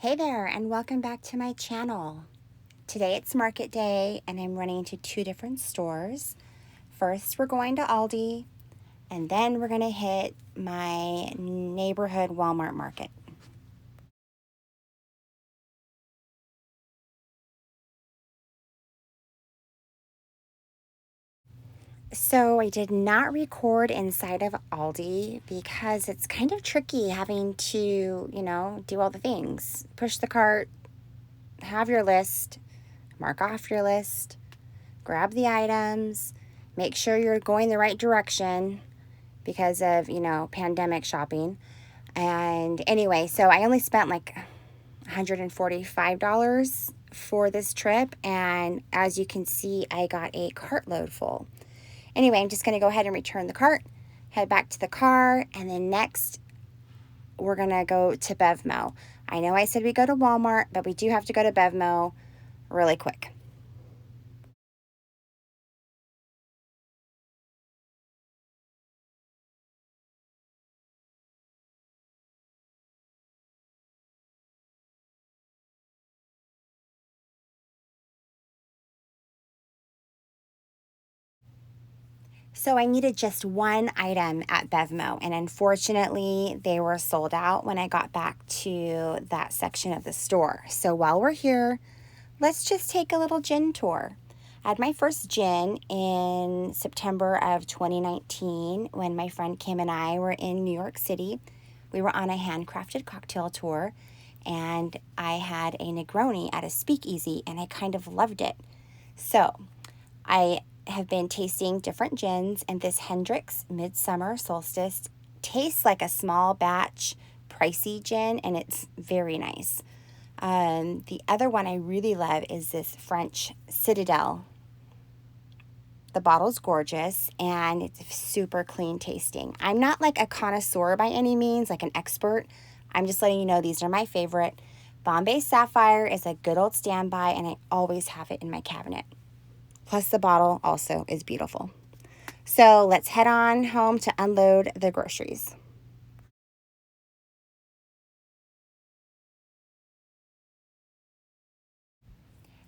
Hey there, and welcome back to my channel. Today it's market day and I'm running to two different stores. First we're going to Aldi, and then we're gonna hit my neighborhood Walmart market. So I did not record inside of Aldi because it's kind of tricky having to, do all the things. Push the cart, have your list, mark off your list, grab the items, make sure you're going the right direction because of, pandemic shopping. And anyway, so I only spent like $145 for this trip. And as you can see, I got a cartload full. Anyway, I'm just going to go ahead and return the cart, head back to the car, and then next we're going to go to Bevmo. I know I said we go to Walmart, but we do have to go to Bevmo really quick. So I needed just one item at Bevmo, and unfortunately, they were sold out when I got back to that section of the store. So while we're here, let's just take a little gin tour. I had my first gin in September of 2019 when my friend Kim and I were in New York City. We were on a handcrafted cocktail tour, and I had a Negroni at a speakeasy, and I kind of loved it. So I have been tasting different gins, and this Hendrick's Midsummer Solstice tastes like a small batch pricey gin, and it's very nice. The other one I really love is this French Citadel. The bottle's gorgeous and it's super clean tasting. I'm not like a connoisseur by any means, like an expert. I'm just letting you know these are my favorite. Bombay Sapphire is a good old standby, and I always have it in my cabinet. Plus the bottle also is beautiful. So let's head on home to unload the groceries.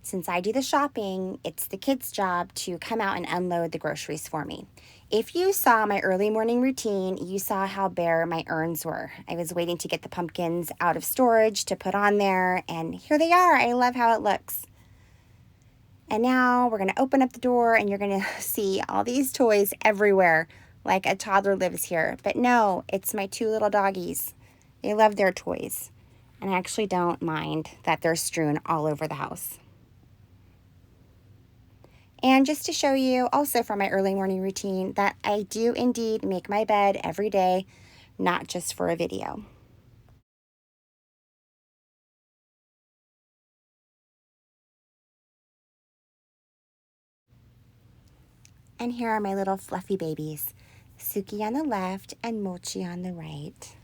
Since I do the shopping, it's the kids' job to come out and unload the groceries for me. If you saw my early morning routine, you saw how bare my urns were. I was waiting to get the pumpkins out of storage to put on there, and here they are. I love how it looks. And now we're going to open up the door and you're going to see all these toys everywhere, like a toddler lives here. But no, it's my two little doggies. They love their toys. And I actually don't mind that they're strewn all over the house. And just to show you also from my early morning routine that I do indeed make my bed every day, not just for a video. And here are my little fluffy babies, Suki on the left and Mochi on the right.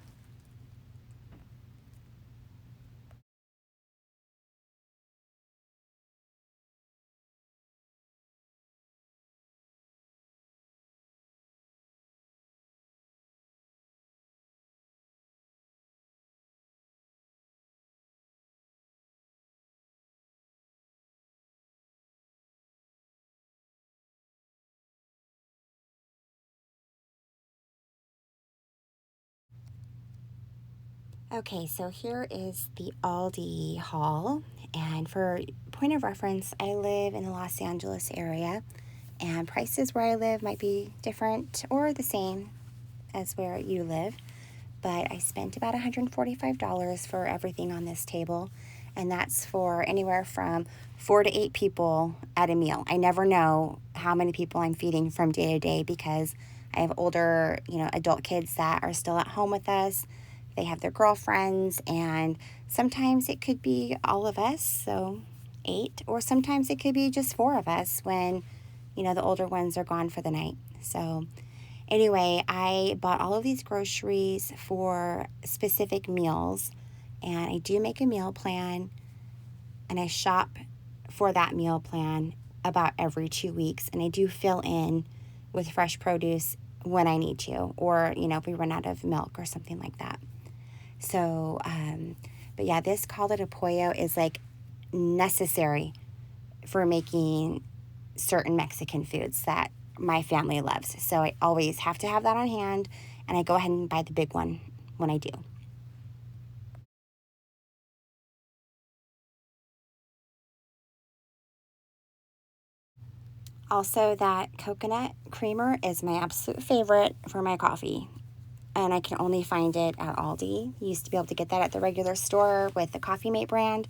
Okay, so here is the Aldi haul. And for point of reference, I live in the Los Angeles area, and prices where I live might be different or the same as where you live. But I spent about $145 for everything on this table, and that's for anywhere from 4 to 8 people at a meal. I never know how many people I'm feeding from day to day because I have older, adult kids that are still at home with us. They have their girlfriends, and sometimes it could be all of us, so 8, or sometimes it could be just 4 of us when, the older ones are gone for the night. So anyway, I bought all of these groceries for specific meals, and I do make a meal plan, and I shop for that meal plan about every 2 weeks, and I do fill in with fresh produce when I need to, or, if we run out of milk or something like that. So But yeah, this caldo de pollo is like necessary for making certain Mexican foods that my family loves. So I always have to have that on hand, and I go ahead and buy the big one when I do. Also, that coconut creamer is my absolute favorite for my coffee, and I can only find it at Aldi. You used to be able to get that at the regular store with the Coffee Mate brand,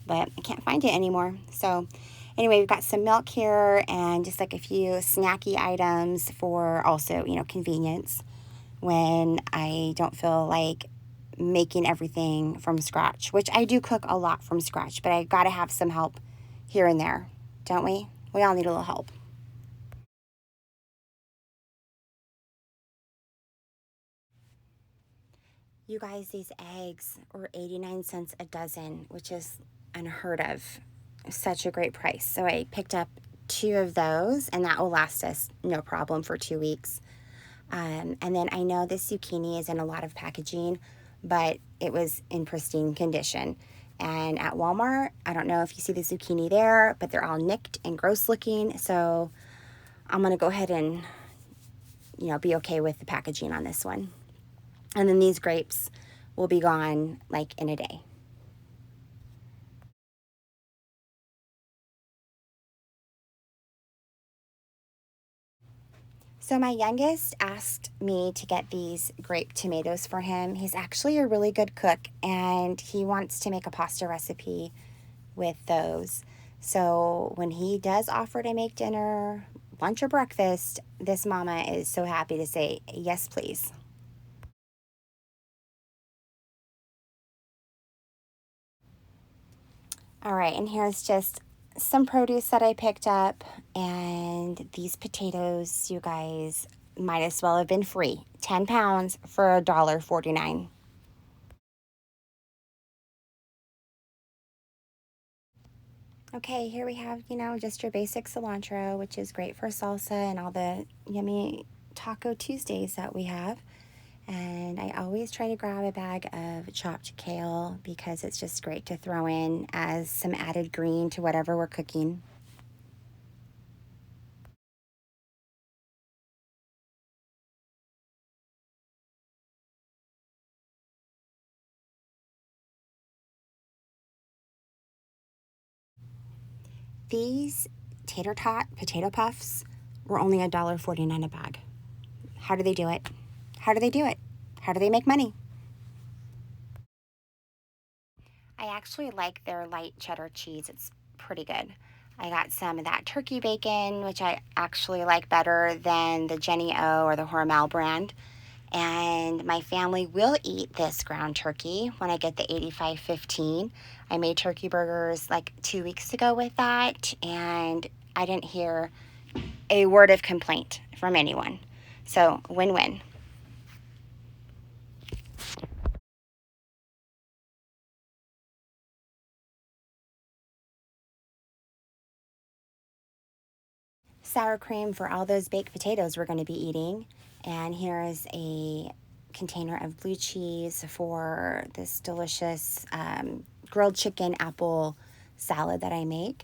but I can't find it anymore. So anyway, we've got some milk here and just like a few snacky items for also, convenience when I don't feel like making everything from scratch, which I do cook a lot from scratch, but I got to have some help here and there, don't we? We all need a little help. You guys, these eggs were 89 cents a dozen, which is unheard of. Such a great price. So I picked up 2 of those, and that will last us no problem for 2 weeks. And then I know this zucchini is in a lot of packaging, but it was in pristine condition. And at Walmart, I don't know if you see the zucchini there, but they're all nicked and gross looking. So I'm going to go ahead and, be okay with the packaging on this one. And then these grapes will be gone like in a day. So my youngest asked me to get these grape tomatoes for him. He's actually a really good cook, and he wants to make a pasta recipe with those. So when he does offer to make dinner, lunch, or breakfast, this mama is so happy to say, yes, please. All right, and here's just some produce that I picked up, and these potatoes, you guys, might as well have been free. 10 pounds for $1.49. Okay, here we have, just your basic cilantro, which is great for salsa and all the yummy Taco Tuesdays that we have. And I always try to grab a bag of chopped kale because it's just great to throw in as some added green to whatever we're cooking. These tater tot potato puffs were only $1.49 a bag. How do they do it? How do they do it? How do they make money? I actually like their light cheddar cheese. It's pretty good. I got some of that turkey bacon, which I actually like better than the Jenny O or the Hormel brand. And my family will eat this ground turkey when I get the 8515. I made turkey burgers like 2 weeks ago with that, and I didn't hear a word of complaint from anyone. So, win-win. Sour cream for all those baked potatoes we're going to be eating. And here is a container of blue cheese for this delicious grilled chicken apple salad that I make.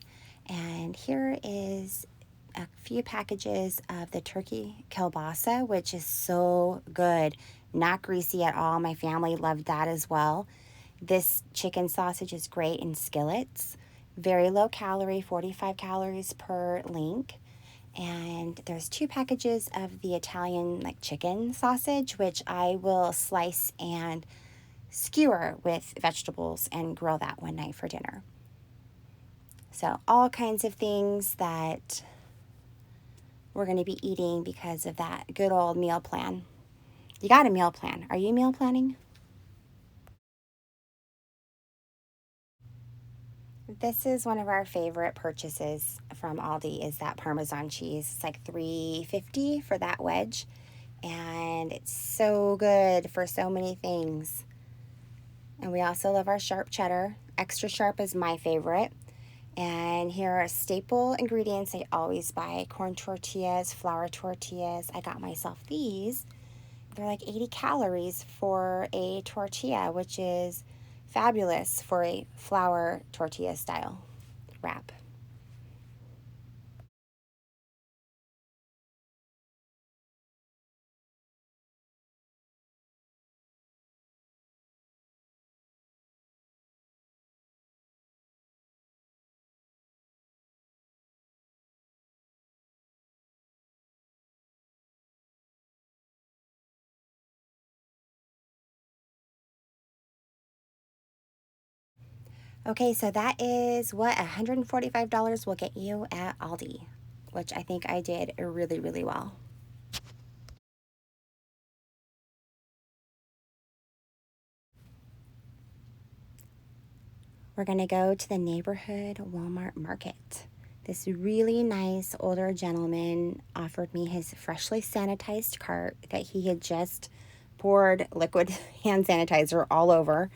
And here is a few packages of the turkey kielbasa, which is so good. Not greasy at all. My family loved that as well. This chicken sausage is great in skillets. Very low calorie, 45 calories per link. And there's 2 packages of the Italian chicken sausage, which I will slice and skewer with vegetables and grill that one night for dinner. So all kinds of things that we're going to be eating because of that good old meal plan. You got a meal plan. Are you meal planning? This is one of our favorite purchases from Aldi is that Parmesan cheese. It's like $3.50 for that wedge. And it's so good for so many things. And we also love our sharp cheddar. Extra sharp is my favorite. And here are staple ingredients I always buy. Corn tortillas, flour tortillas. I got myself these. They're like 80 calories for a tortilla, which is Fabulous for a flour tortilla style wrap. Okay, so that is what $145 will get you at Aldi, which I think I did really, really well. We're gonna go to the neighborhood Walmart market. This really nice older gentleman offered me his freshly sanitized cart that he had just poured liquid hand sanitizer all over.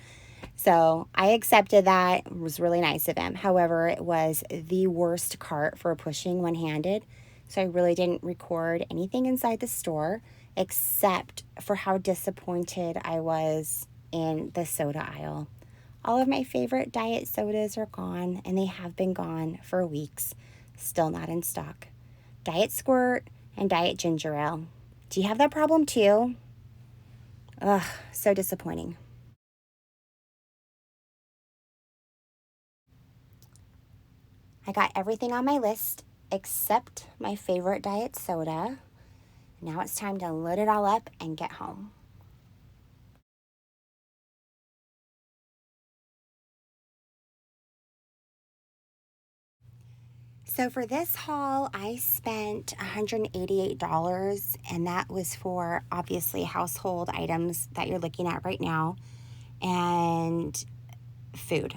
So I accepted that. It was really nice of him. However, it was the worst cart for pushing one-handed. So I really didn't record anything inside the store except for how disappointed I was in the soda aisle. All of my favorite diet sodas are gone, and they have been gone for weeks. Still not in stock. Diet Squirt and Diet Ginger Ale. Do you have that problem too? Ugh, so disappointing. I got everything on my list except my favorite diet soda. Now it's time to load it all up and get home. So for this haul, I spent $188, and that was for obviously household items that you're looking at right now and food.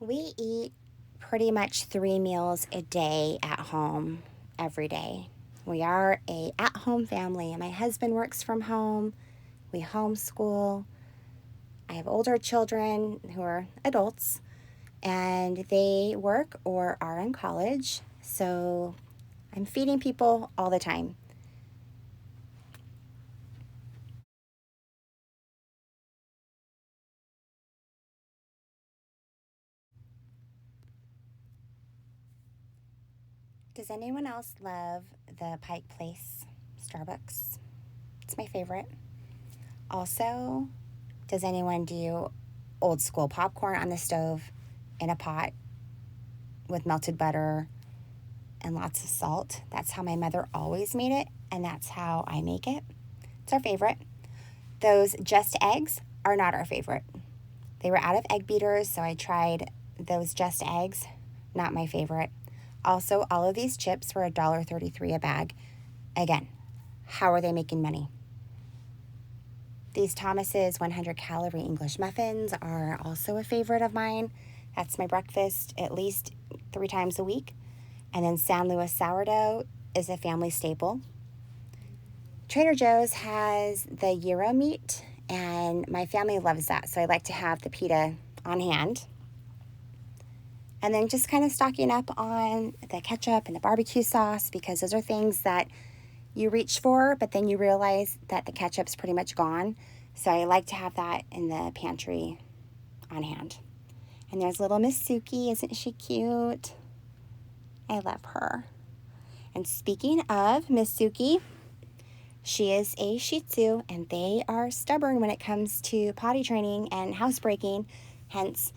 We eat pretty much 3 meals a day at home every day. We are a at-home family. My husband works from home. We homeschool. I have older children who are adults, and they work or are in college. So I'm feeding people all the time. Does anyone else love the Pike Place Starbucks? It's my favorite. Also, does anyone do old school popcorn on the stove in a pot with melted butter and lots of salt? That's how my mother always made it, and that's how I make it. It's our favorite. Those Just Eggs are not our favorite. They were out of egg beaters, so I tried those Just Eggs. Not my favorite. Also, all of these chips were $1.33 a bag. Again, how are they making money? These Thomas's 100-calorie English muffins are also a favorite of mine. That's my breakfast at least 3 times a week. And then San Luis sourdough is a family staple. Trader Joe's has the gyro meat, and my family loves that, so I like to have the pita on hand. And then just kind of stocking up on the ketchup and the barbecue sauce, because those are things that you reach for, but then you realize that the ketchup's pretty much gone. So I like to have that in the pantry on hand. And there's little Miss Suki. Isn't she cute? I love her. And speaking of Miss Suki, she is a Shih Tzu, and they are stubborn when it comes to potty training and housebreaking, hence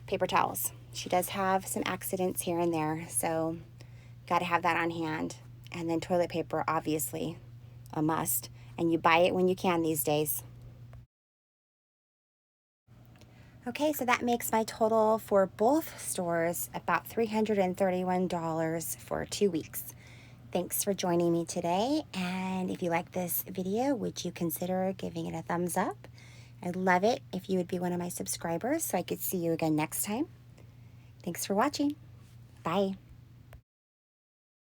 paper towels. She does have some accidents here and there, so got to have that on hand. And then toilet paper, obviously, a must. And you buy it when you can these days. Okay, so that makes my total for both stores about $331 for 2 weeks. Thanks for joining me today. And if you like this video, would you consider giving it a thumbs up? I'd love it if you would be one of my subscribers so I could see you again next time. Thanks for watching. Bye.